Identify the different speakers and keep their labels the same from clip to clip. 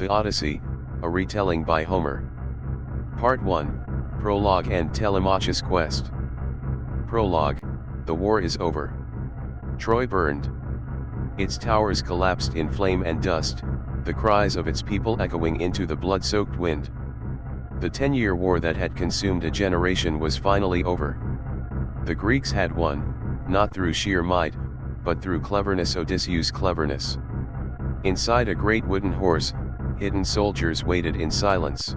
Speaker 1: The Odyssey, a retelling by Homer. Part 1, Prologue and Telemachus' Quest. Prologue, the war is over. Troy burned. Its towers collapsed in flame and dust, the cries of its people echoing into the blood-soaked wind. The 10-year war that had consumed a generation was finally over. The Greeks had won, not through sheer might, but through cleverness, Odysseus' cleverness. Inside a great wooden horse, hidden soldiers waited in silence.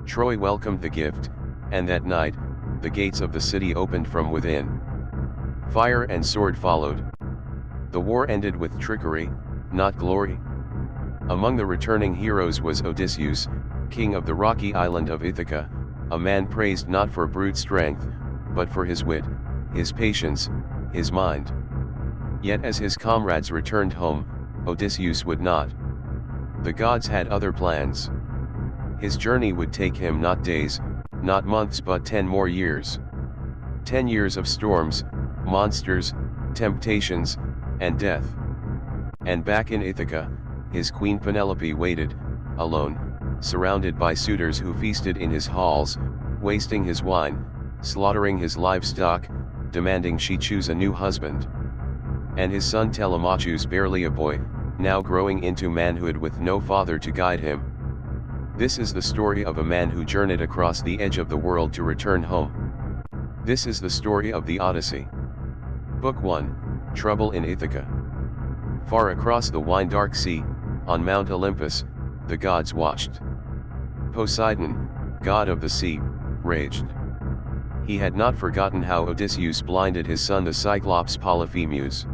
Speaker 1: Troy welcomed the gift, and that night, the gates of the city opened from within. Fire and sword followed. The war ended with trickery, not glory. Among the returning heroes was Odysseus, king of the rocky island of Ithaca, a man praised not for brute strength, but for his wit, his patience, his mind. Yet as his comrades returned home, Odysseus would not. The gods had other plans. His journey would take him not days, not months, but 10 more years. 10 years of storms, monsters, temptations, and death. And back in Ithaca, his queen Penelope waited, alone, surrounded by suitors who feasted in his halls, wasting his wine, slaughtering his livestock, demanding she choose a new husband. And his son Telemachus, barely a boy, now growing into manhood with no father to guide him. This is the story of a man who journeyed across the edge of the world to return home. This is the story of the Odyssey. Book 1, Trouble in Ithaca. Far across the wine-dark sea, on Mount Olympus, the gods watched. Poseidon, god of the sea, raged. He had not forgotten how Odysseus blinded his son the Cyclops Polyphemus.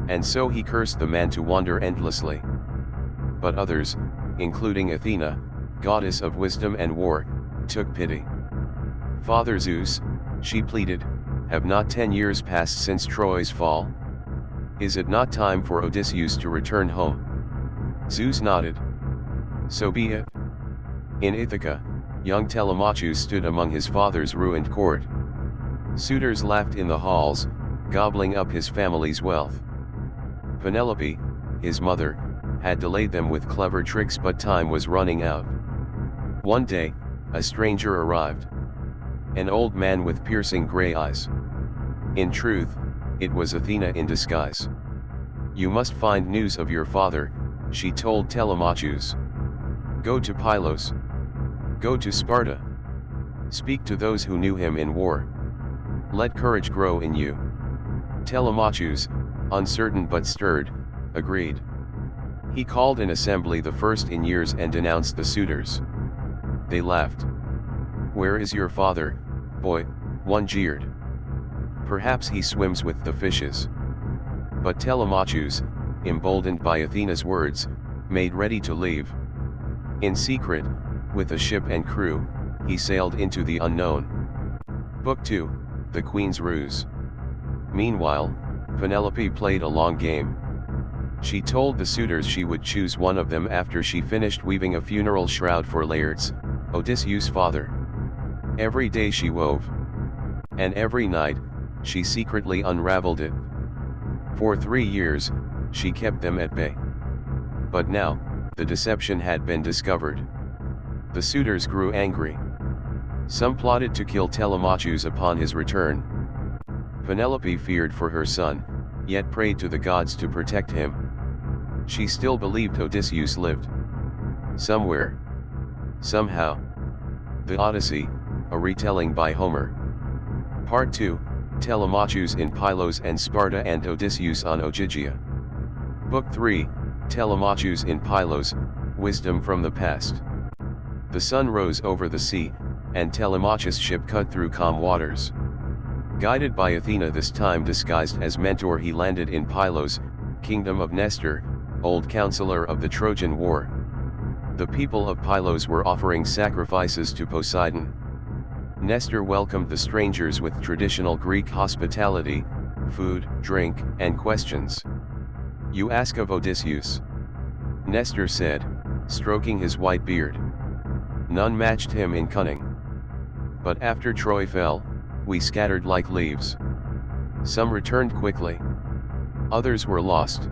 Speaker 1: And so he cursed the man to wander endlessly. But others, including Athena, goddess of wisdom and war, took pity. Father Zeus, she pleaded, have not 10 years passed since Troy's fall? Is it not time for Odysseus to return home? Zeus nodded. So be it. In Ithaca, young Telemachus stood among his father's ruined court. Suitors laughed in the halls, gobbling up his family's wealth. Penelope, his mother, had delayed them with clever tricks, but time was running out. One day, a stranger arrived. An old man with piercing gray eyes. In truth, it was Athena in disguise. You must find news of your father, she told Telemachus. Go to Pylos. Go to Sparta. Speak to those who knew him in war. Let courage grow in you. Telemachus, uncertain but stirred, agreed. He called an assembly, the first in years, and denounced the suitors. They laughed. Where is your father, boy? One jeered. Perhaps he swims with the fishes. But Telemachus, emboldened by Athena's words, made ready to leave. In secret, with a ship and crew, he sailed into the unknown. Book 2, The Queen's Ruse. Meanwhile, Penelope played a long game. She told the suitors she would choose one of them after she finished weaving a funeral shroud for Laertes, Odysseus' father. Every day she wove. And every night, she secretly unraveled it. For 3 years, she kept them at bay. But now, the deception had been discovered. The suitors grew angry. Some plotted to kill Telemachus upon his return. Penelope feared for her son, yet prayed to the gods to protect him. She still believed Odysseus lived. Somewhere. Somehow. The Odyssey, a retelling by Homer. Part 2, Telemachus in Pylos and Sparta and Odysseus on Ogygia. Book 3, Telemachus in Pylos, Wisdom from the Past. The sun rose over the sea, and Telemachus' ship cut through calm waters. Guided by Athena, this time disguised as mentor, he landed in Pylos, kingdom of Nestor, old counselor of the Trojan War. The people of Pylos were offering sacrifices to Poseidon. Nestor welcomed the strangers with traditional Greek hospitality, food, drink, and questions. You ask of Odysseus? Nestor said, stroking his white beard. None matched him in cunning. But after Troy fell, we scattered like leaves. Some returned quickly. Others were lost.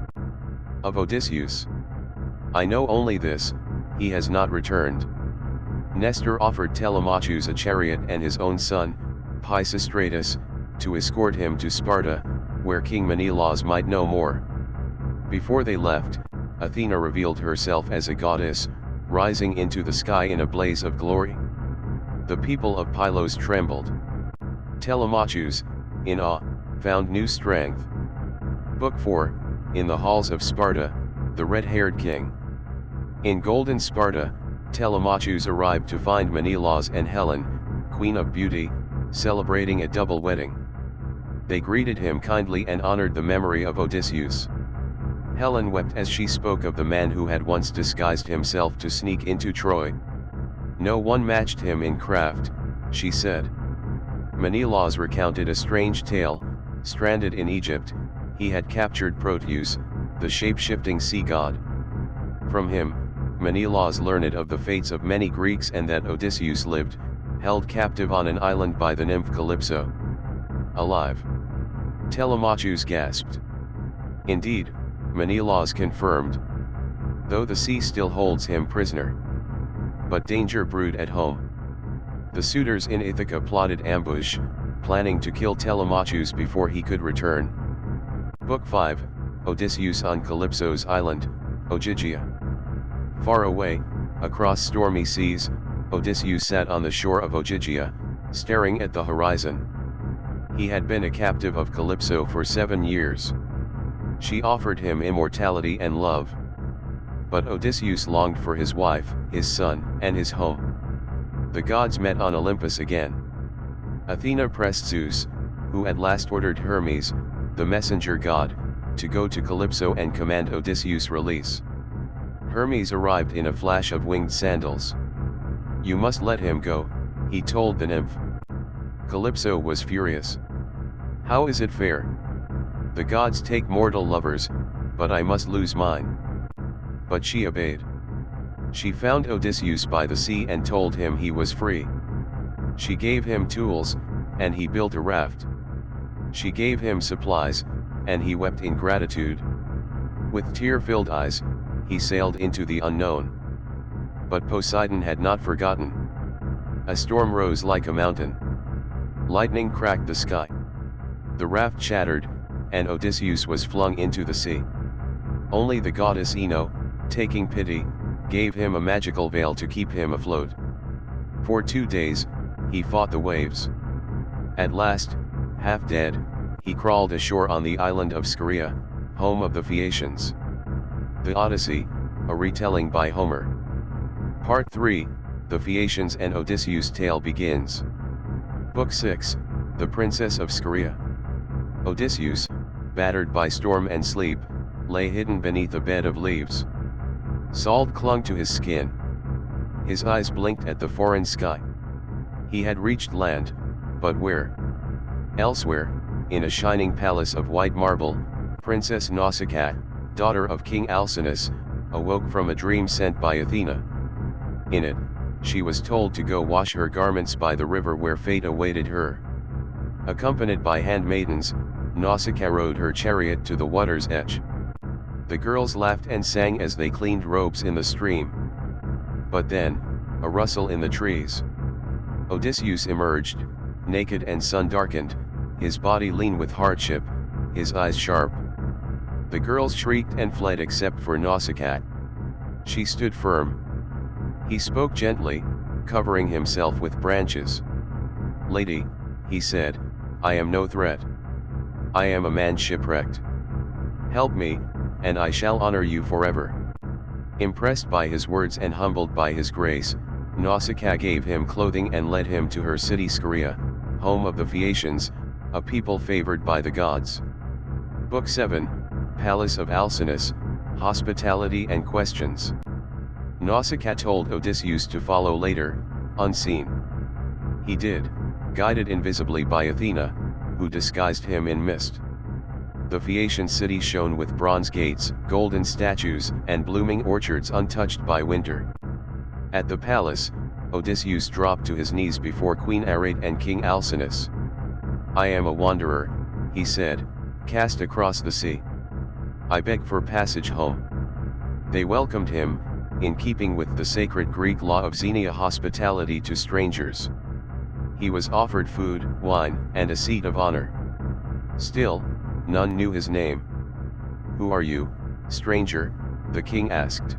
Speaker 1: Of Odysseus, I know only this: he has not returned. Nestor offered Telemachus a chariot and his own son, Pisistratus, to escort him to Sparta, where King Menelaus might know more. Before they left, Athena revealed herself as a goddess, rising into the sky in a blaze of glory. The people of Pylos trembled. Telemachus, in awe, found new strength. Book 4, In the Halls of Sparta, the Red-Haired King. In golden Sparta, Telemachus arrived to find Menelaus and Helen, Queen of Beauty, celebrating a double wedding. They greeted him kindly and honored the memory of Odysseus. Helen wept as she spoke of the man who had once disguised himself to sneak into Troy. No one matched him in craft, she said. Menelaus recounted a strange tale. Stranded in Egypt, he had captured Proteus, the shape-shifting sea god. From him, Menelaus learned of the fates of many Greeks and that Odysseus lived, held captive on an island by the nymph Calypso. Alive. Telemachus gasped. Indeed, Menelaus confirmed. Though the sea still holds him prisoner. But danger brewed at home. The suitors in Ithaca plotted ambush, planning to kill Telemachus before he could return. Book 5, Odysseus on Calypso's island, Ogygia. Far away, across stormy seas, Odysseus sat on the shore of Ogygia, staring at the horizon. He had been a captive of Calypso for 7 years. She offered him immortality and love. But Odysseus longed for his wife, his son, and his home. The gods met on Olympus again. Athena pressed Zeus, who at last ordered Hermes, the messenger god, to go to Calypso and command Odysseus' release. Hermes arrived in a flash of winged sandals. You must let him go, he told the nymph. Calypso was furious. How is it fair? The gods take mortal lovers, but I must lose mine. But she obeyed. She found Odysseus by the sea and told him he was free. She gave him tools, and he built a raft. She gave him supplies, and he wept in gratitude. With tear-filled eyes, he sailed into the unknown. But Poseidon had not forgotten. A storm rose like a mountain. Lightning cracked the sky. The raft shattered, and Odysseus was flung into the sea. Only the goddess Ino, taking pity, gave him a magical veil to keep him afloat. For 2 days, he fought the waves. At last, half dead, he crawled ashore on the island of Scheria, home of the Phaeacians. The Odyssey, a retelling by Homer. Part 3, The Phaeacians and Odysseus' tale begins. Book 6, The Princess of Scheria. Odysseus, battered by storm and sleep, lay hidden beneath a bed of leaves. Salt clung to his skin. His eyes blinked at the foreign sky. He had reached land, but where? Elsewhere, in a shining palace of white marble, Princess Nausicaa, daughter of King Alcinous, awoke from a dream sent by Athena. In it, she was told to go wash her garments by the river where fate awaited her. Accompanied by handmaidens, Nausicaa rode her chariot to the water's edge. The girls laughed and sang as they cleaned robes in the stream. But then, a rustle in the trees. Odysseus emerged, naked and sun-darkened, his body lean with hardship, his eyes sharp. The girls shrieked and fled except for Nausicaa. She stood firm. He spoke gently, covering himself with branches. Lady, he said, I am no threat. I am a man shipwrecked. Help me, and I shall honor you forever. Impressed by his words and humbled by his grace, Nausicaa gave him clothing and led him to her city Scheria, home of the Phaeacians, a people favored by the gods. Book 7, Palace of Alcinous, Hospitality and Questions. Nausicaa told Odysseus to follow later, unseen. He did, guided invisibly by Athena, who disguised him in mist. The Phaeacian city shone with bronze gates, golden statues, and blooming orchards untouched by winter. At the palace, Odysseus dropped to his knees before Queen Arete and King Alcinous. I am a wanderer, he said, cast across the sea. I beg for passage home. They welcomed him, in keeping with the sacred Greek law of xenia hospitality to strangers. He was offered food, wine, and a seat of honor. Still, none knew his name. "Who are you, stranger?" the king asked.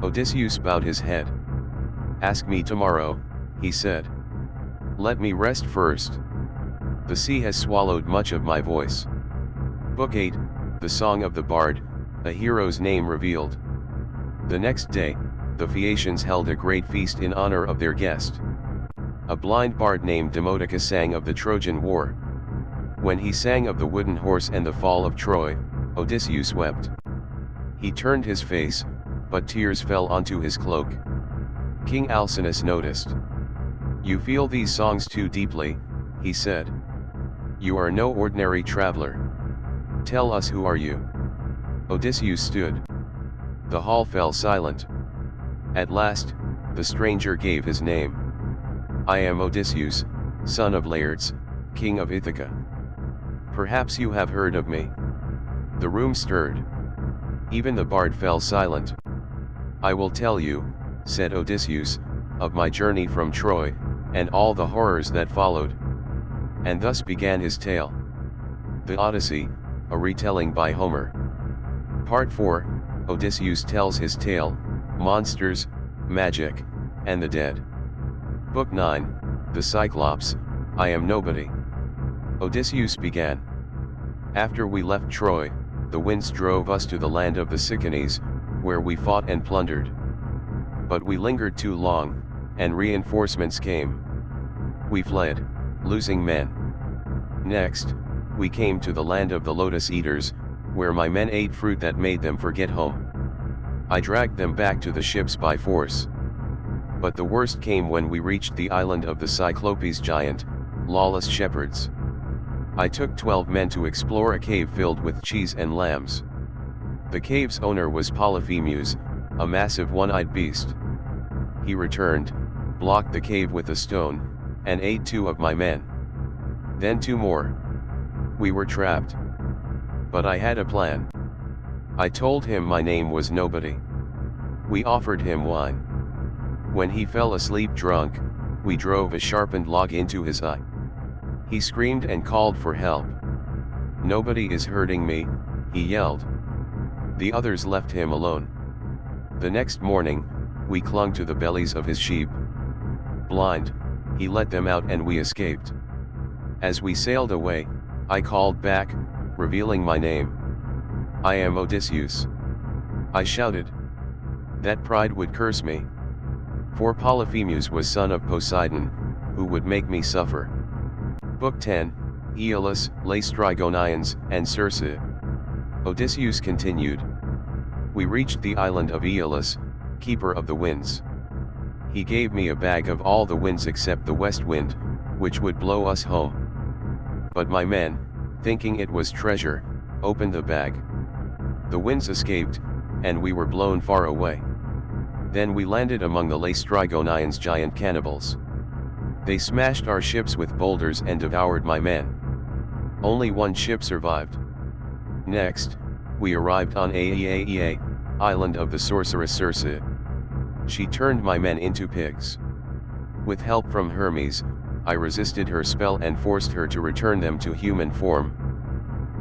Speaker 1: Odysseus bowed his head. "Ask me tomorrow," he said. "Let me rest first. The sea has swallowed much of my voice." Book 8, The Song of the Bard, a hero's name revealed. The next day, the Phaeacians held a great feast in honor of their guest. A blind bard named Demodocus sang of the Trojan War. When he sang of the wooden horse and the fall of Troy, Odysseus wept. He turned his face, but tears fell onto his cloak. King Alcinous noticed. "You feel these songs too deeply," he said. "You are no ordinary traveler. Tell us, who are you?" Odysseus stood. The hall fell silent. At last, the stranger gave his name. "I am Odysseus, son of Laertes, king of Ithaca. Perhaps you have heard of me." The room stirred. Even the bard fell silent. "I will tell you," said Odysseus, "of my journey from Troy, and all the horrors that followed." And thus began his tale. The Odyssey, a retelling by Homer. Part 4, Odysseus tells his tale, monsters, magic, and the dead. Book 9, The Cyclops, I Am Nobody. Odysseus began. "After we left Troy, the winds drove us to the land of the Cyclones, where we fought and plundered. But we lingered too long, and reinforcements came. We fled, losing men. Next, we came to the land of the Lotus Eaters, where my men ate fruit that made them forget home. I dragged them back to the ships by force. But the worst came when we reached the island of the Cyclopes giant, lawless shepherds. I took 12 men to explore a cave filled with cheese and lambs. The cave's owner was Polyphemus, a massive one-eyed beast. He returned, blocked the cave with a stone, and ate 2 of my men. Then 2 more. We were trapped. But I had a plan. I told him my name was Nobody. We offered him wine. When he fell asleep drunk, we drove a sharpened log into his eye. He screamed and called for help. 'Nobody is hurting me,' he yelled. The others left him alone. The next morning, we clung to the bellies of his sheep. Blind, he let them out and we escaped. As we sailed away, I called back, revealing my name. 'I am Odysseus.' I shouted. That pride would curse me. For Polyphemus was son of Poseidon, who would make me suffer." Book 10, Aeolus, Laestrygonians, and Circe. Odysseus continued. "We reached the island of Aeolus, keeper of the winds. He gave me a bag of all the winds except the west wind, which would blow us home. But my men, thinking it was treasure, opened the bag. The winds escaped, and we were blown far away. Then we landed among the Laestrygonians' giant cannibals. They smashed our ships with boulders and devoured my men. Only 1 ship survived. Next, we arrived on Aiaia, island of the sorceress Circe. She turned my men into pigs. With help from Hermes, I resisted her spell and forced her to return them to human form.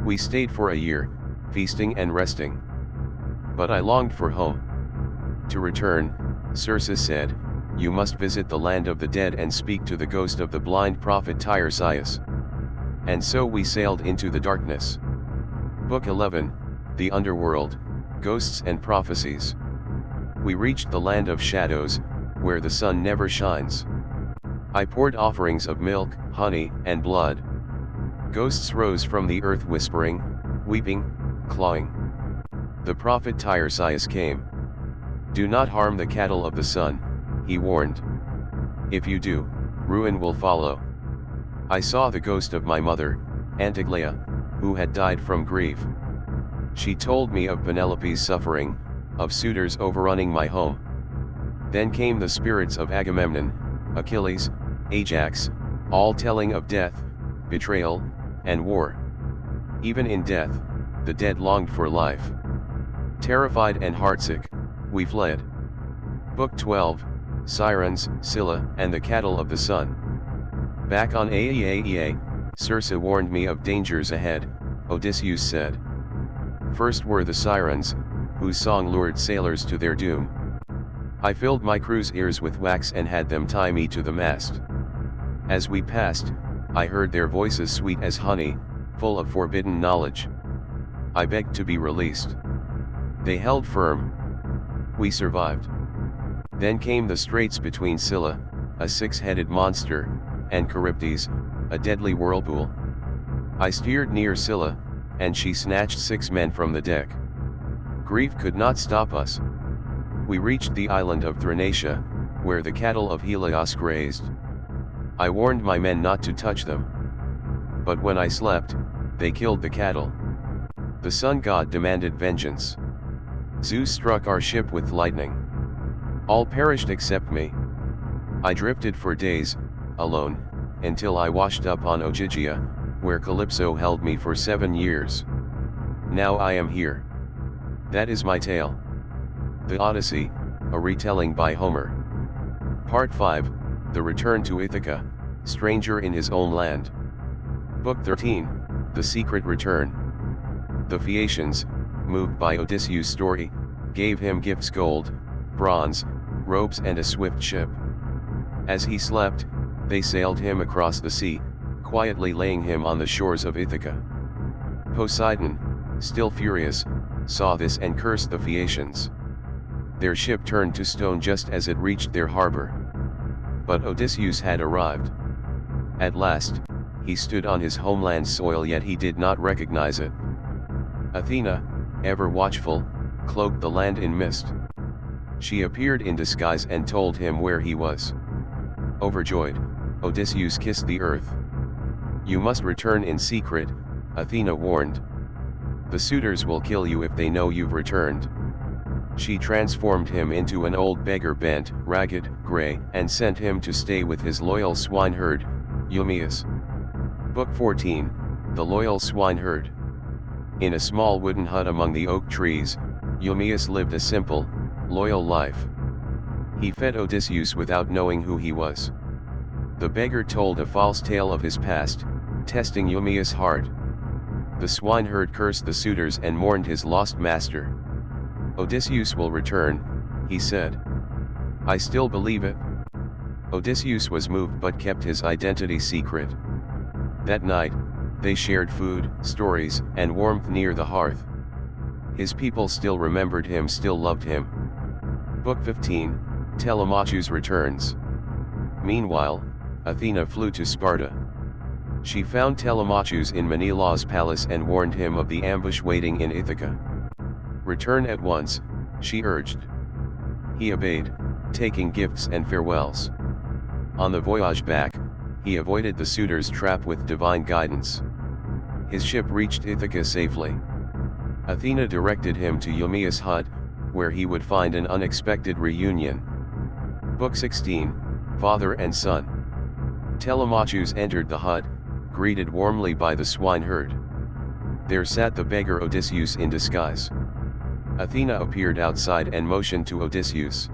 Speaker 1: We stayed for a year, feasting and resting. But I longed for home. To return, Circe said, 'You must visit the land of the dead and speak to the ghost of the blind prophet Tiresias.' And so we sailed into the darkness." Book 11, The Underworld, Ghosts and Prophecies. "We reached the land of shadows, where the sun never shines. I poured offerings of milk, honey, and blood. Ghosts rose from the earth whispering, weeping, clawing. The prophet Tiresias came. 'Do not harm the cattle of the sun,' he warned. 'If you do, ruin will follow.' I saw the ghost of my mother, Antigleia, who had died from grief. She told me of Penelope's suffering, of suitors overrunning my home. Then came the spirits of Agamemnon, Achilles, Ajax, all telling of death, betrayal, and war. Even in death, the dead longed for life. Terrified and heartsick, we fled. Book 12, Sirens, Scylla, and the Cattle of the Sun. Back on Aeaea, Circe warned me of dangers ahead, Odysseus said. First were the sirens, whose song lured sailors to their doom. I filled my crew's ears with wax and had them tie me to the mast. As we passed, I heard their voices sweet as honey, full of forbidden knowledge. I begged to be released. They held firm. We survived. Then came the straits between Scylla, a six-headed monster, and Charybdis, a deadly whirlpool. I steered near Scylla, and she snatched 6 men from the deck. Grief could not stop us. We reached the island of Thrinacia, where the cattle of Helios grazed. I warned my men not to touch them. But when I slept, they killed the cattle. The sun god demanded vengeance. Zeus struck our ship with lightning. All perished except me. I drifted for days, alone, until I washed up on Ogygia, where Calypso held me for 7 years. Now I am here. That is my tale. The Odyssey, a retelling by Homer. Part 5, The Return to Ithaca, Stranger in His Own Land. Book 13, The Secret Return. The Phaeacians, moved by Odysseus' story, gave him gifts: gold, bronze, robes and a swift ship. As he slept, they sailed him across the sea, quietly laying him on the shores of Ithaca. Poseidon, still furious, saw this and cursed the Phaeacians. Their ship turned to stone just as it reached their harbor. But Odysseus had arrived. At last, he stood on his homeland's soil, yet he did not recognize it. Athena, ever watchful, cloaked the land in mist. She appeared in disguise and told him where he was. Overjoyed, Odysseus kissed the earth. "You must return in secret," Athena warned. "The suitors will kill you if they know you've returned." She transformed him into an old beggar, bent, ragged, gray, and sent him to stay with his loyal swineherd, Eumaeus. Book 14, The Loyal Swineherd. In a small wooden hut among the oak trees, Eumaeus lived a simple, loyal life. He fed Odysseus without knowing who he was. The beggar told a false tale of his past, testing Eumaeus hard. The swineherd cursed the suitors and mourned his lost master. "Odysseus will return," he said. "I still believe it." Odysseus was moved but kept his identity secret. That night, they shared food, stories, and warmth near the hearth. His people still remembered him, still loved him. Book 15, Telemachus returns. Meanwhile, Athena flew to Sparta. She found Telemachus in Menelaus' palace and warned him of the ambush waiting in Ithaca. "Return at once," she urged. He obeyed, taking gifts and farewells. On the voyage back, he avoided the suitors' trap with divine guidance. His ship reached Ithaca safely. Athena directed him to Eumaeus' hut, where he would find an unexpected reunion. Book 16, Father and Son. Telemachus entered the hut, greeted warmly by the swineherd. There sat the beggar Odysseus in disguise. Athena appeared outside and motioned to Odysseus.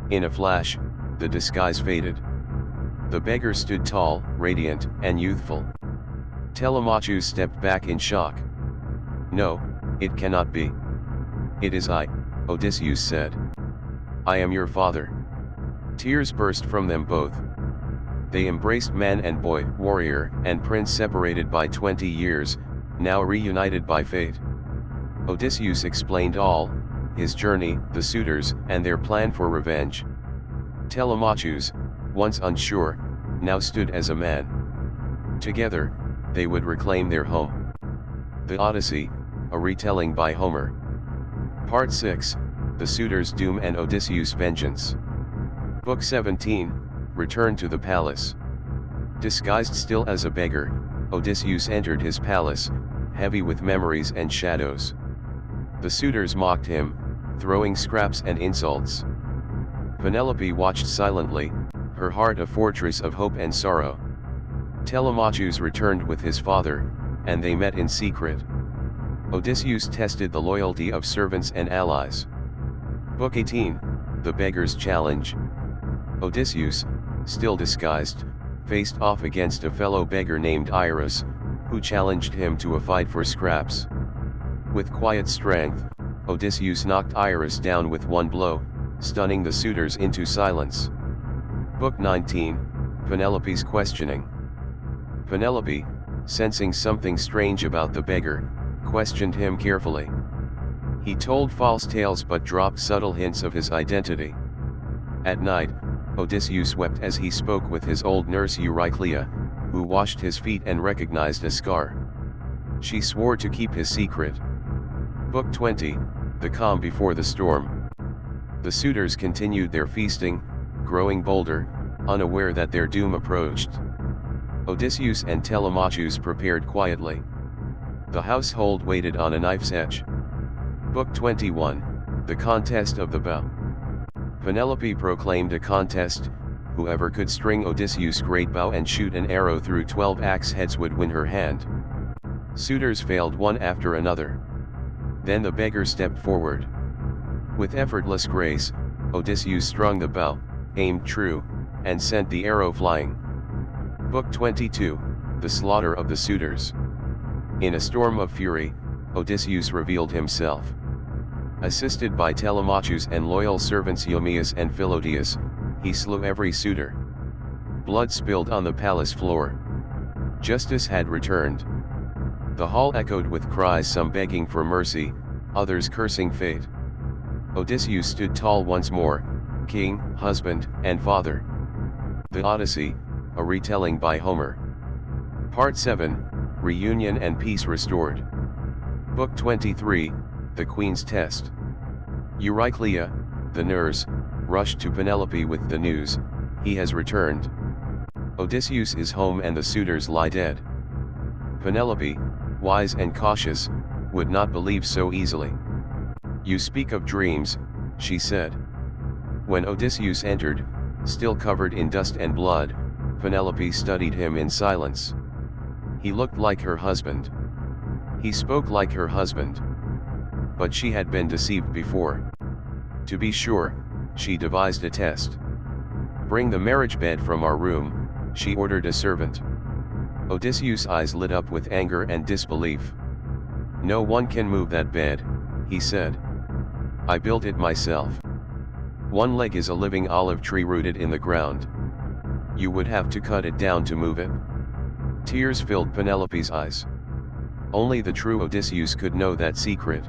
Speaker 1: In a flash, the disguise faded. The beggar stood tall, radiant, and youthful. Telemachus stepped back in shock. "No, it cannot be. It is I," Odysseus said. "I am your father." Tears burst from them both. They embraced, man and boy, warrior and prince, separated by 20 years, now reunited by fate. Odysseus explained all: his journey, the suitors, and their plan for revenge. Telemachus, once unsure, now stood as a man. Together, they would reclaim their home. The Odyssey, a retelling by Homer. Part 6, The Suitors' Doom and Odysseus' Vengeance. Book 17, Return to the Palace. Disguised still as a beggar, Odysseus entered his palace, heavy with memories and shadows. The suitors mocked him, throwing scraps and insults. Penelope watched silently, her heart a fortress of hope and sorrow. Telemachus returned with his father, and they met in secret. Odysseus tested the loyalty of servants and allies. Book 18, The Beggar's Challenge. Odysseus, still disguised, faced off against a fellow beggar named Iris, who challenged him to a fight for scraps. With quiet strength, Odysseus knocked Iris down with one blow, stunning the suitors into silence. Book 19, Penelope's Questioning. Penelope, sensing something strange about the beggar, questioned him carefully. He told false tales but dropped subtle hints of his identity. At night, Odysseus wept as he spoke with his old nurse Euryclea, who washed his feet and recognized a scar. She swore to keep his secret. Book 20, The Calm Before the Storm. The suitors continued their feasting, growing bolder, unaware that their doom approached. Odysseus and Telemachus prepared quietly. The household waited on a knife's edge. Book 21, The Contest of the Bow. Penelope proclaimed a contest: whoever could string Odysseus' great bow and shoot an arrow through 12 axe heads would win her hand. Suitors failed one after another. Then the beggar stepped forward. With effortless grace, Odysseus strung the bow, aimed true, and sent the arrow flying. Book 22, The Slaughter of the Suitors. In a storm of fury, Odysseus revealed himself. Assisted by Telemachus and loyal servants Eumaeus and Philodius, he slew every suitor. Blood spilled on the palace floor. Justice had returned. The hall echoed with cries, some begging for mercy, others cursing fate. Odysseus stood tall once more, king, husband, and father. The Odyssey, a retelling by Homer. Part 7, Reunion and Peace Restored. Book 23, The Queen's Test. Euryclea, the nurse, rushed to Penelope with the news: he has returned. Odysseus is home and the suitors lie dead. Penelope, wise and cautious, would not believe so easily. You speak of dreams, she said. When Odysseus entered, still covered in dust and blood, Penelope studied him in silence. He looked like her husband. He spoke like her husband. But she had been deceived before. To be sure, she devised a test. Bring the marriage bed from our room, she ordered a servant. Odysseus' eyes lit up with anger and disbelief. No one can move that bed, he said. I built it myself. One leg is a living olive tree rooted in the ground. You would have to cut it down to move it. Tears filled Penelope's eyes. Only the true Odysseus could know that secret.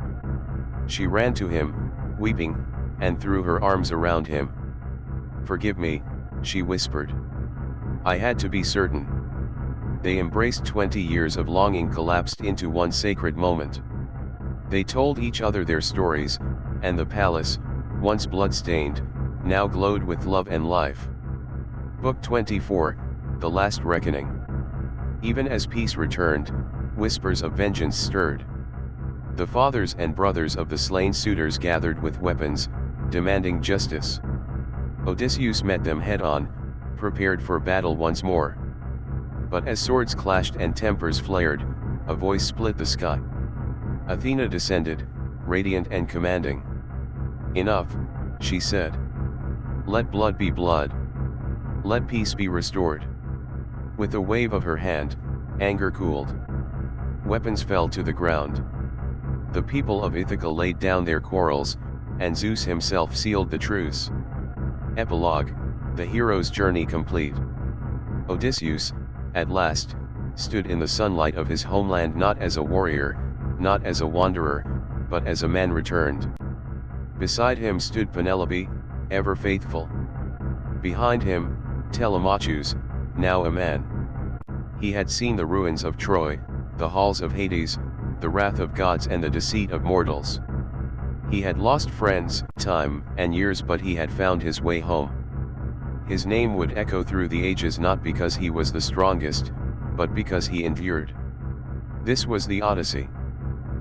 Speaker 1: She ran to him, weeping, and threw her arms around him. Forgive me, she whispered. I had to be certain. They embraced. 20 years of longing collapsed into one sacred moment. They told each other their stories, and the palace, once blood-stained, now glowed with love and life. Book 24, The Last Reckoning. Even as peace returned, whispers of vengeance stirred. The fathers and brothers of the slain suitors gathered with weapons, demanding justice. Odysseus met them head-on, prepared for battle once more. But as swords clashed and tempers flared, a voice split the sky. Athena descended, radiant and commanding. Enough, she said. Let blood be blood. Let peace be restored. With a wave of her hand, anger cooled. Weapons fell to the ground. The people of Ithaca laid down their quarrels, and Zeus himself sealed the truce. Epilogue, the hero's journey complete. Odysseus, at last, stood in the sunlight of his homeland, not as a warrior, not as a wanderer, but as a man returned. Beside him stood Penelope, ever faithful. Behind him, Telemachus, now a man. He had seen the ruins of Troy, the halls of Hades, the wrath of gods and the deceit of mortals. He had lost friends, time, and years, but he had found his way home. His name would echo through the ages, not because he was the strongest, but because he endured. This was the Odyssey.